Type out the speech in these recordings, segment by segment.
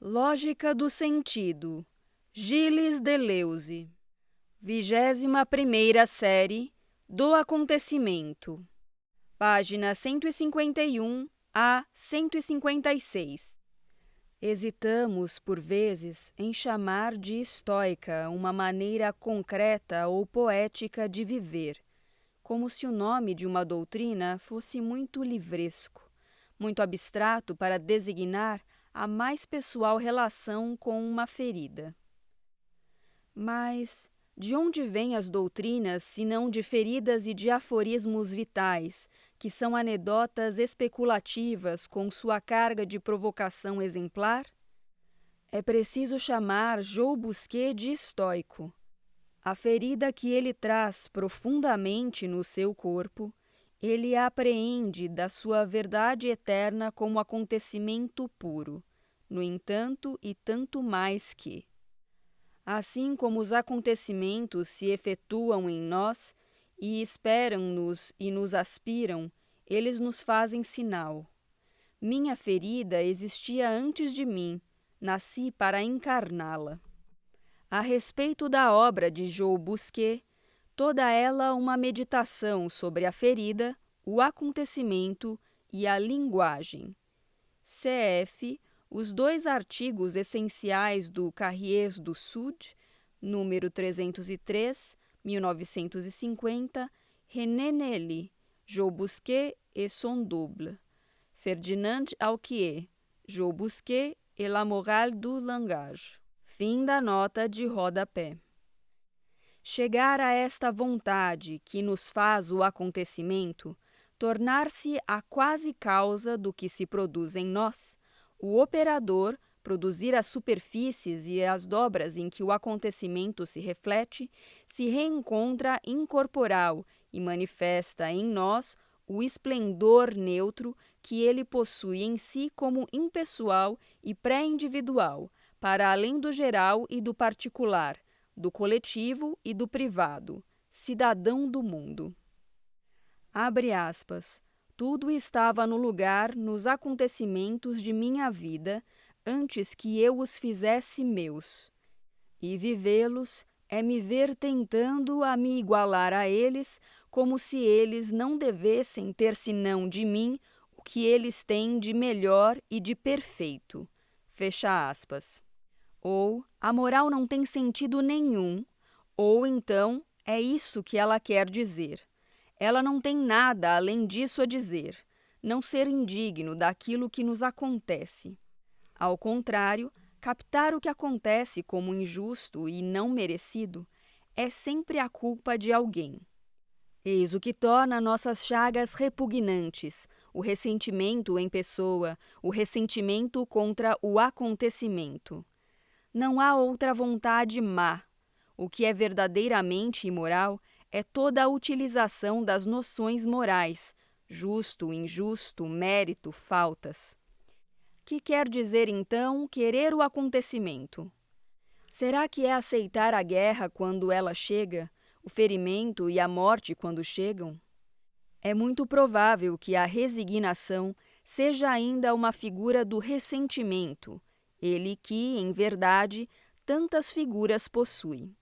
Lógica do sentido. Gilles Deleuze. 21ª série do acontecimento. Página 151 a 156. Hesitamos, por vezes, em chamar de estoica uma maneira concreta ou poética de viver, como se o nome de uma doutrina fosse muito livresco, muito abstrato para designar a mais pessoal relação com uma ferida. Mas de onde vêm as doutrinas, senão de feridas e de aforismos vitais, que são anedotas especulativas com sua carga de provocação exemplar? É preciso chamar Joe Busquet de estoico. A ferida que ele traz profundamente no seu corpo, ele a apreende da sua verdade eterna como acontecimento puro, no entanto e tanto mais que. Assim como os acontecimentos se efetuam em nós e esperam-nos e nos aspiram, eles nos fazem sinal. Minha ferida existia antes de mim, nasci para encarná-la. A respeito da obra de Joe Busquet, toda ela uma meditação sobre a ferida, o acontecimento e a linguagem. Cf. Os dois artigos essenciais do Carriers du Sud, número 303, 1950, René Nelly, Joe Busquet et son double, Ferdinand Alquier, Joe Busquet et la morale du langage. Fim da nota de rodapé. Chegar a esta vontade que nos faz o acontecimento, tornar-se a quase causa do que se produz em nós, o operador, produzir as superfícies e as dobras em que o acontecimento se reflete, se reencontra incorporal e manifesta em nós o esplendor neutro que ele possui em si como impessoal e pré-individual, para além do geral e do particular, do coletivo e do privado, cidadão do mundo. Abre aspas. Tudo estava no lugar nos acontecimentos de minha vida, antes que eu os fizesse meus. E vivê-los é me ver tentando a me igualar a eles, como se eles não devessem ter senão de mim o que eles têm de melhor e de perfeito. Fecha aspas. Ou a moral não tem sentido nenhum, ou então é isso que ela quer dizer. Ela não tem nada além disso a dizer, não ser indigno daquilo que nos acontece. Ao contrário, captar o que acontece como injusto e não merecido é sempre a culpa de alguém. Eis o que torna nossas chagas repugnantes, o ressentimento em pessoa, o ressentimento contra o acontecimento. Não há outra vontade má. O que é verdadeiramente imoral é toda a utilização das noções morais, justo, injusto, mérito, faltas. Que quer dizer, então, querer o acontecimento? Será que é aceitar a guerra quando ela chega, o ferimento e a morte quando chegam? É muito provável que a resignação seja ainda uma figura do ressentimento, ele que, em verdade, tantas figuras possui.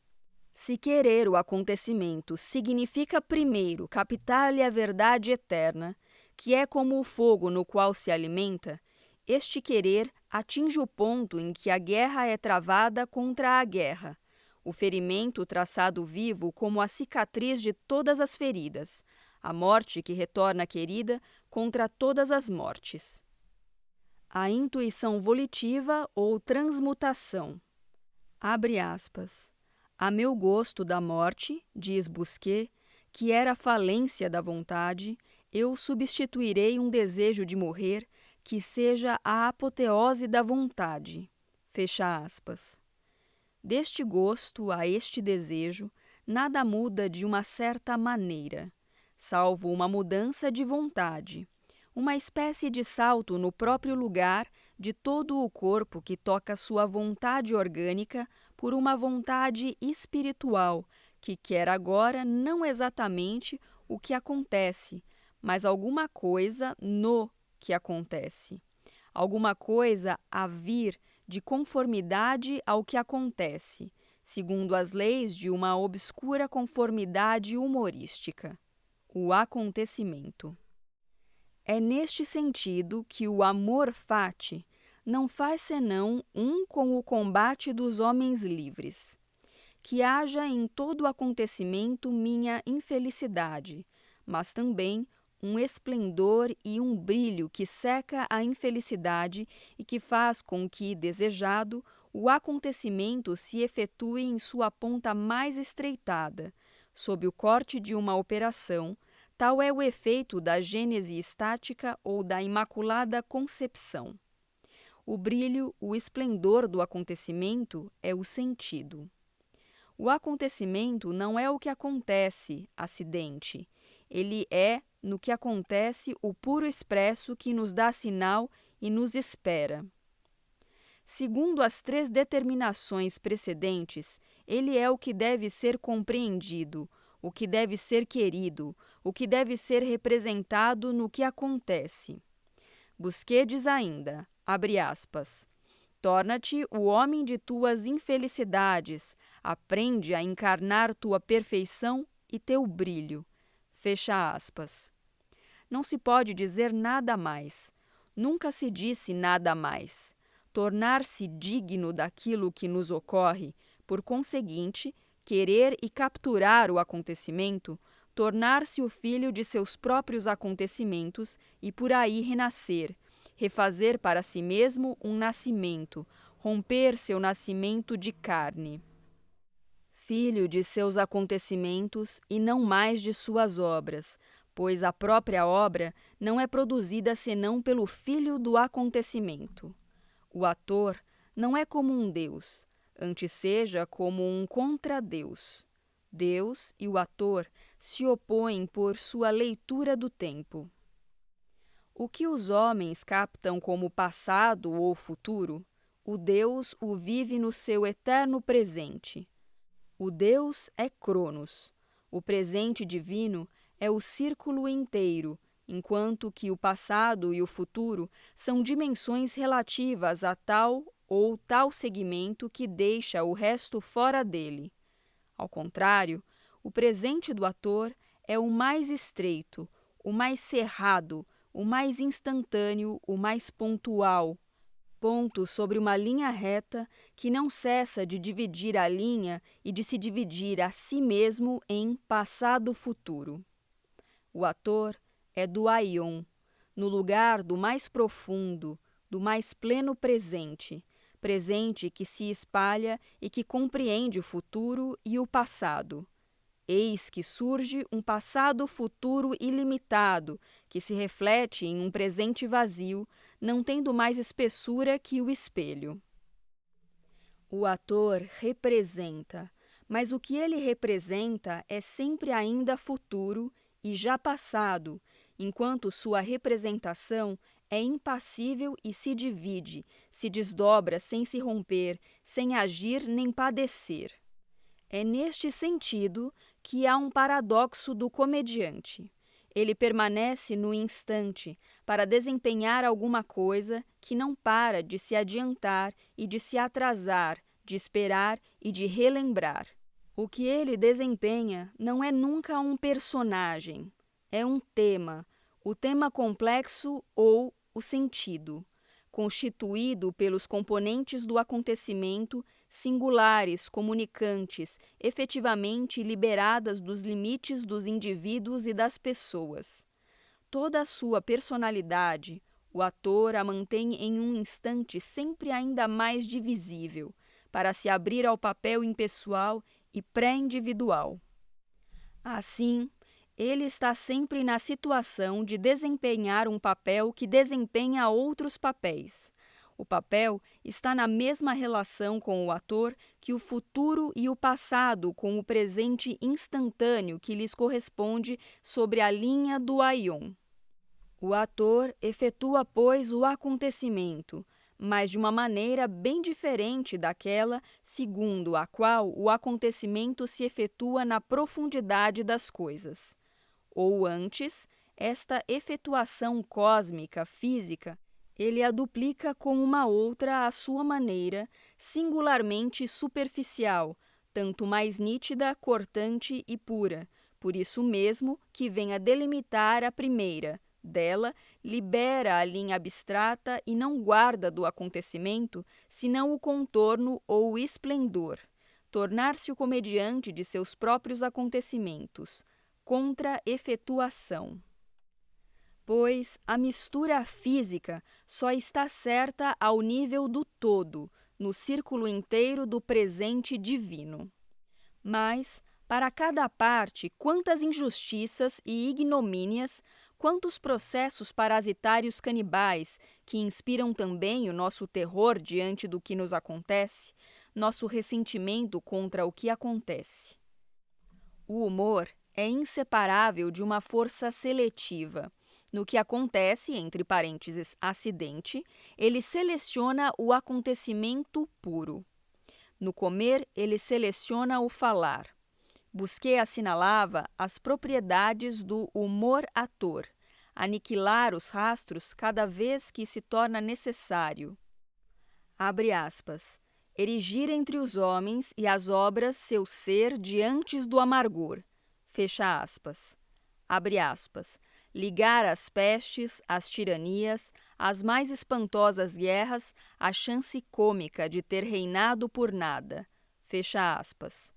Se querer o acontecimento significa primeiro captar-lhe a verdade eterna, que é como o fogo no qual se alimenta, este querer atinge o ponto em que a guerra é travada contra a guerra, o ferimento traçado vivo como a cicatriz de todas as feridas, a morte que retorna querida contra todas as mortes. A intuição volitiva ou transmutação. Abre aspas. A meu gosto da morte, diz Busquet, que era a falência da vontade, eu substituirei um desejo de morrer que seja a apoteose da vontade. Fecha aspas. Deste gosto a este desejo, nada muda de uma certa maneira, salvo uma mudança de vontade, uma espécie de salto no próprio lugar de todo o corpo que toca sua vontade orgânica por uma vontade espiritual, que quer agora não exatamente o que acontece, mas alguma coisa no que acontece. alguma coisa a vir de conformidade ao que acontece, segundo as leis de uma obscura conformidade humorística, o acontecimento. É neste sentido que o amor fati não faz senão um com o combate dos homens livres. Que haja em todo acontecimento minha infelicidade, mas também um esplendor e um brilho que seca a infelicidade e que faz com que, desejado, o acontecimento se efetue em sua ponta mais estreitada, sob o corte de uma operação. Tal é o efeito da gênese estática ou da imaculada concepção. O brilho, o esplendor do acontecimento é o sentido. O acontecimento não é o que acontece, acidente. Ele é, no que acontece, o puro expresso que nos dá sinal e nos espera. Segundo as 3 determinações precedentes, ele é o que deve ser compreendido, o que deve ser querido, o que deve ser representado no que acontece. Busquedes ainda, abre aspas, torna-te o homem de tuas infelicidades, aprende a encarnar tua perfeição e teu brilho. Fecha aspas. Não se pode dizer nada mais. Nunca se disse nada mais. Tornar-se digno daquilo que nos ocorre, por conseguinte, querer e capturar o acontecimento, tornar-se o filho de seus próprios acontecimentos e por aí renascer, refazer para si mesmo um nascimento, romper seu nascimento de carne. Filho de seus acontecimentos e não mais de suas obras, pois a própria obra não é produzida senão pelo filho do acontecimento. O ator não é como um Deus, antes seja como um contra-Deus. Deus e o ator se opõem por sua leitura do tempo. O que os homens captam como passado ou futuro, o Deus o vive no seu eterno presente. O Deus é Cronos. O presente divino é o círculo inteiro, enquanto que o passado e o futuro são dimensões relativas a tal ou tal segmento que deixa o resto fora dele. Ao contrário, o presente do ator é o mais estreito, o mais cerrado, o mais instantâneo, o mais pontual, ponto sobre uma linha reta que não cessa de dividir a linha e de se dividir a si mesmo em passado-futuro. O ator é do aion, no lugar do mais profundo, do mais pleno presente, presente que se espalha e que compreende o futuro e o passado. Eis que surge um passado-futuro ilimitado, que se reflete em um presente vazio, não tendo mais espessura que o espelho. O ator representa, mas o que ele representa é sempre ainda futuro e já passado, enquanto sua representação é impassível e se divide, se desdobra sem se romper, sem agir nem padecer. É neste sentido que há um paradoxo do comediante. Ele permanece no instante para desempenhar alguma coisa que não para de se adiantar e de se atrasar, de esperar e de relembrar. O que ele desempenha não é nunca um personagem, é um tema, o tema complexo ou o sentido, constituído pelos componentes do acontecimento singulares, comunicantes, efetivamente liberadas dos limites dos indivíduos e das pessoas. Toda a sua personalidade, o ator a mantém em um instante sempre ainda mais divisível, para se abrir ao papel impessoal e pré-individual. Assim, ele está sempre na situação de desempenhar um papel que desempenha outros papéis. O papel está na mesma relação com o ator que o futuro e o passado com o presente instantâneo que lhes corresponde sobre a linha do aion. O ator efetua, pois, o acontecimento, mas de uma maneira bem diferente daquela segundo a qual o acontecimento se efetua na profundidade das coisas. Ou antes, esta efetuação cósmica, física, Ele a duplica com uma outra à sua maneira, singularmente superficial, tanto mais nítida, cortante e pura, por isso mesmo que vem a delimitar a primeira. Dela, libera a linha abstrata e não guarda do acontecimento senão o contorno ou o esplendor. Tornar-se o comediante de seus próprios acontecimentos. Contra-efetuação. Pois a mistura física só está certa ao nível do todo, no círculo inteiro do presente divino. Mas, para cada parte, quantas injustiças e ignomínias, quantos processos parasitários canibais que inspiram também o nosso terror diante do que nos acontece, nosso ressentimento contra o que acontece. O humor é inseparável de uma força seletiva. No que acontece, entre parênteses, acidente, ele seleciona o acontecimento puro. No comer, ele seleciona o falar. Busquet assinalava as propriedades do humor-ator, aniquilar os rastros cada vez que se torna necessário. Abre aspas. Erigir entre os homens e as obras seu ser diante do amargor. Fecha aspas. Abre aspas. Ligar as pestes, as tiranias, as mais espantosas guerras, à chance cômica de ter reinado por nada. Fecha aspas.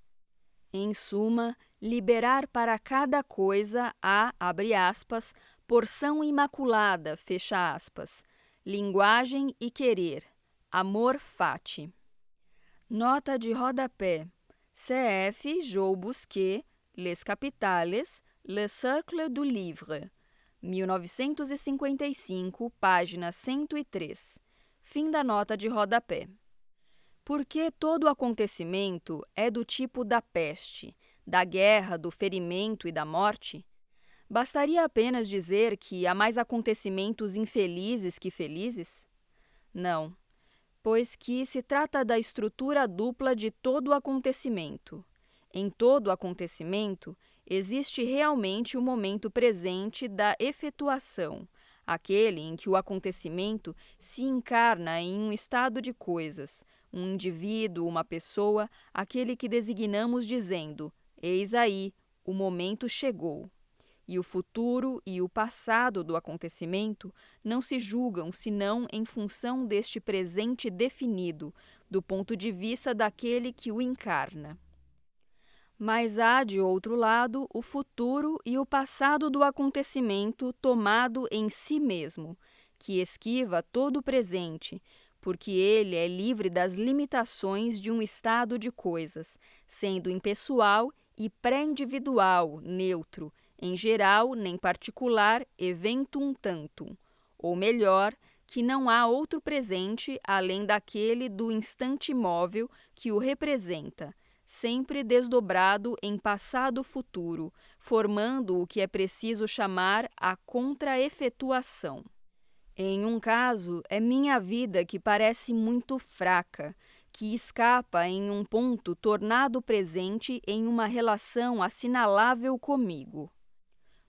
Em suma, liberar para cada coisa a, abre aspas, porção imaculada, fecha aspas, linguagem e querer, amor fati. Nota de rodapé. C.F. João Busquet, Les Capitales, Le Cercle du Livre. 1955, página 103. Fim da nota de rodapé. Porque todo acontecimento é do tipo da peste, da guerra, do ferimento e da morte? Bastaria apenas dizer que há mais acontecimentos infelizes que felizes? Não, pois que se trata da estrutura dupla de todo o acontecimento. Em todo acontecimento, existe realmente o momento presente da efetuação, aquele em que o acontecimento se encarna em um estado de coisas, um indivíduo, uma pessoa, aquele que designamos dizendo: eis aí, o momento chegou. E o futuro e o passado do acontecimento não se julgam senão em função deste presente definido, do ponto de vista daquele que o encarna. Mas há, de outro lado, o futuro e o passado do acontecimento tomado em si mesmo, que esquiva todo o presente, porque ele é livre das limitações de um estado de coisas, sendo impessoal e pré-individual, neutro, em geral nem particular, eventum tantum, ou melhor, que não há outro presente além daquele do instante móvel que o representa, sempre desdobrado em passado-futuro, formando o que é preciso chamar a contra-efetuação. Em um caso, é minha vida que parece muito fraca, que escapa em um ponto tornado presente em uma relação assinalável comigo.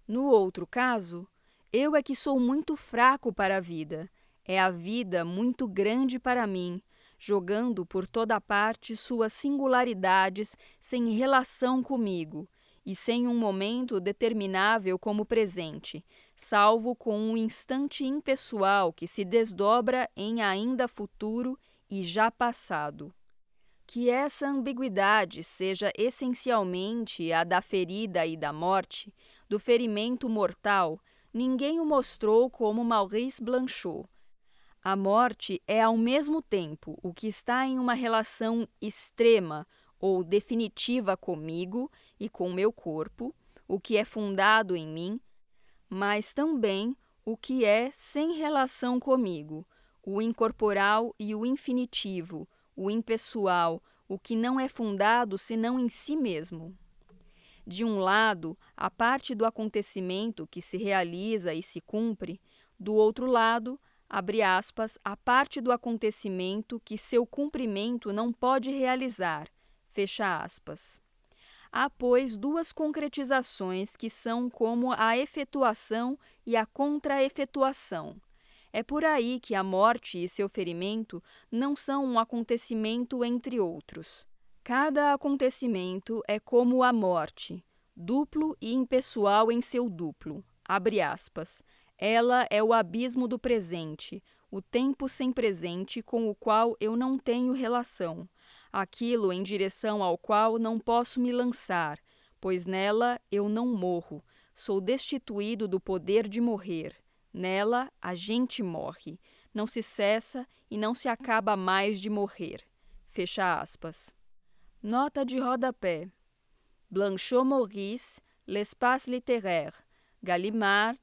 No outro caso, eu é que sou muito fraco para a vida, é a vida muito grande para mim, jogando por toda parte suas singularidades sem relação comigo, e sem um momento determinável como presente, salvo com um instante impessoal que se desdobra em ainda futuro e já passado. Que essa ambiguidade seja essencialmente a da ferida e da morte, do ferimento mortal, ninguém o mostrou como Maurice Blanchot. A morte é ao mesmo tempo o que está em uma relação extrema ou definitiva comigo e com meu corpo, o que é fundado em mim, mas também o que é sem relação comigo, o incorporal e o infinitivo, o impessoal, o que não é fundado senão em si mesmo. De um lado, a parte do acontecimento que se realiza e se cumpre, do outro lado, abre aspas, a parte do acontecimento que seu cumprimento não pode realizar, fecha aspas. Há, pois, duas concretizações que são como a efetuação e a contra-efetuação. É por aí que a morte e seu ferimento não são um acontecimento entre outros. Cada acontecimento é como a morte, duplo e impessoal em seu duplo. Abre aspas. Ela é o abismo do presente, o tempo sem presente com o qual eu não tenho relação, aquilo em direção ao qual não posso me lançar, pois nela eu não morro, sou destituído do poder de morrer. Nela a gente morre, não se cessa e não se acaba mais de morrer. Fecha aspas. Nota de rodapé. Blanchot Maurice, L'Espace littéraire, Gallimard,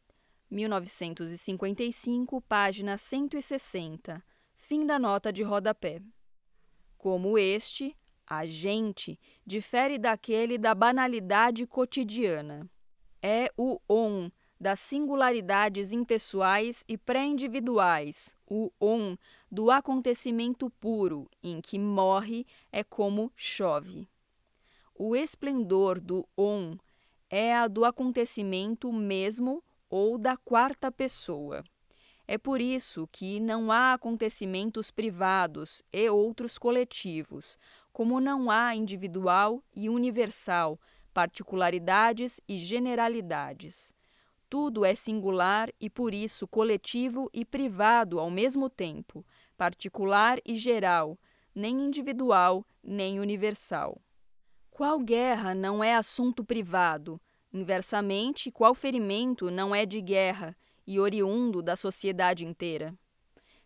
1955, página 160. Fim da nota de rodapé. Como este, a gente difere daquele da banalidade cotidiana. É o on das singularidades impessoais e pré-individuais, o on do acontecimento puro, em que morre é como chove. O esplendor do on é a do acontecimento mesmo ou da quarta pessoa. É por isso que não há acontecimentos privados e outros coletivos, como não há individual e universal, particularidades e generalidades. Tudo é singular e por isso coletivo e privado ao mesmo tempo, particular e geral, nem individual nem universal. Qual guerra não é assunto privado? Inversamente, qual ferimento não é de guerra e oriundo da sociedade inteira?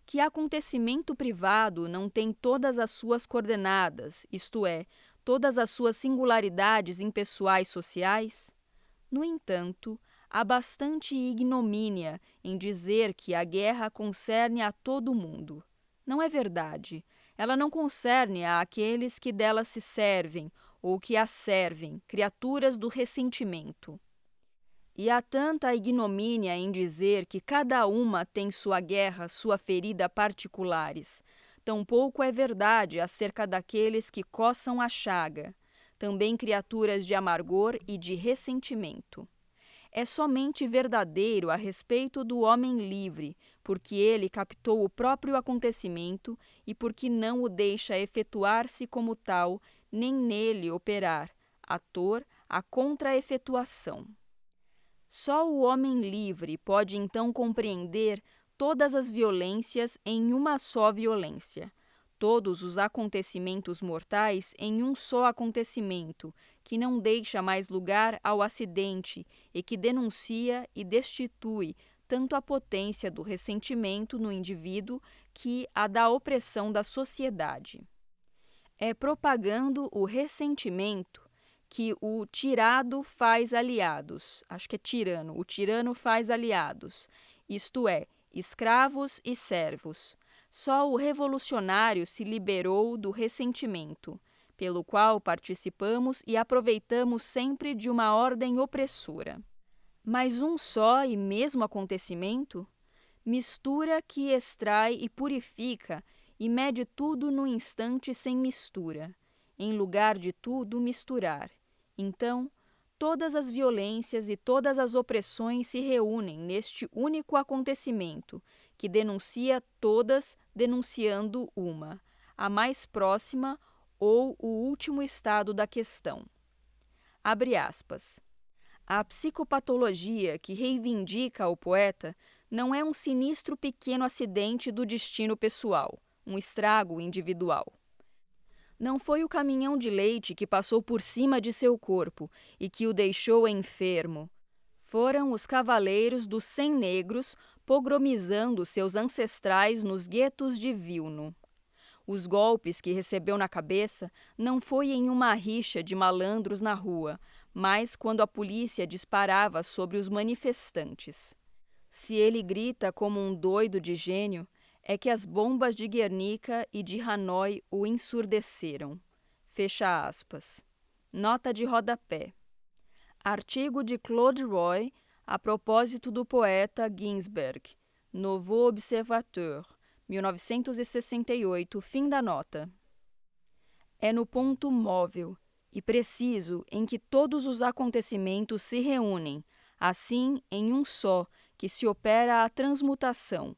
Que acontecimento privado não tem todas as suas coordenadas, isto é, todas as suas singularidades impessoais sociais? No entanto, há bastante ignomínia em dizer que a guerra concerne a todo mundo. Não é verdade. Ela não concerne a aqueles que dela se servem ou que a servem, criaturas do ressentimento. E há tanta ignomínia em dizer que cada uma tem sua guerra, sua ferida particulares. Tampouco é verdade acerca daqueles que coçam a chaga, também criaturas de amargor e de ressentimento. É somente verdadeiro a respeito do homem livre, porque ele captou o próprio acontecimento e porque não o deixa efetuar-se como tal, nem nele operar, ator, a contra-efetuação. Só o homem livre pode então compreender todas as violências em uma só violência, todos os acontecimentos mortais em um só acontecimento, que não deixa mais lugar ao acidente e que denuncia e destitui tanto a potência do ressentimento no indivíduo que a da opressão da sociedade. É propagando o ressentimento que o tirado faz aliados, acho que é tirano, o tirano faz aliados, isto é, escravos e servos. Só o revolucionário se liberou do ressentimento, pelo qual participamos e aproveitamos sempre de uma ordem opressora. Mas um só e mesmo acontecimento? Mistura que extrai e purifica e mede tudo no instante sem mistura, em lugar de tudo misturar. Então, todas as violências e todas as opressões se reúnem neste único acontecimento, que denuncia todas, denunciando uma, a mais próxima ou o último estado da questão. Abre aspas. A psicopatologia que reivindica o poeta não é um sinistro pequeno acidente do destino pessoal, um estrago individual. Não foi o caminhão de leite que passou por cima de seu corpo e que o deixou enfermo. Foram os cavaleiros dos 100 negros pogromizando seus ancestrais nos guetos de Vilno. Os golpes que recebeu na cabeça não foi em uma rixa de malandros na rua, mas quando a polícia disparava sobre os manifestantes. Se ele grita como um doido de gênio, é que as bombas de Guernica e de Hanoi o ensurdeceram. Fecha aspas. Nota de rodapé. Artigo de Claude Roy a propósito do poeta Ginsberg, Nouveau Observateur, 1968, fim da nota. É no ponto móvel e preciso em que todos os acontecimentos se reúnem, assim em um só, que se opera a transmutação,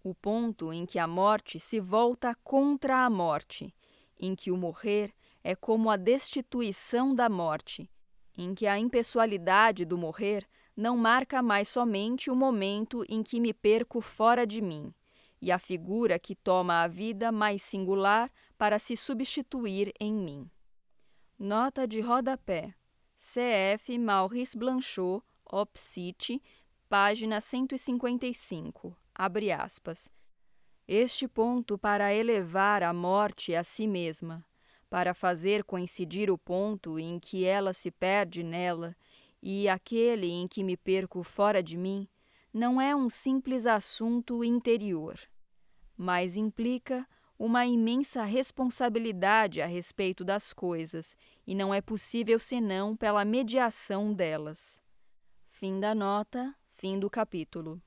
o ponto em que a morte se volta contra a morte, em que o morrer é como a destituição da morte, em que a impessoalidade do morrer não marca mais somente o momento em que me perco fora de mim, e a figura que toma a vida mais singular para se substituir em mim. Nota de rodapé. C.F. Maurice Blanchot, Op. Cit., página 155, abre aspas. Este ponto para elevar a morte a si mesma, para fazer coincidir o ponto em que ela se perde nela e aquele em que me perco fora de mim, não é um simples assunto interior, mas implica uma imensa responsabilidade a respeito das coisas, e não é possível senão pela mediação delas. Fim da nota, fim do capítulo.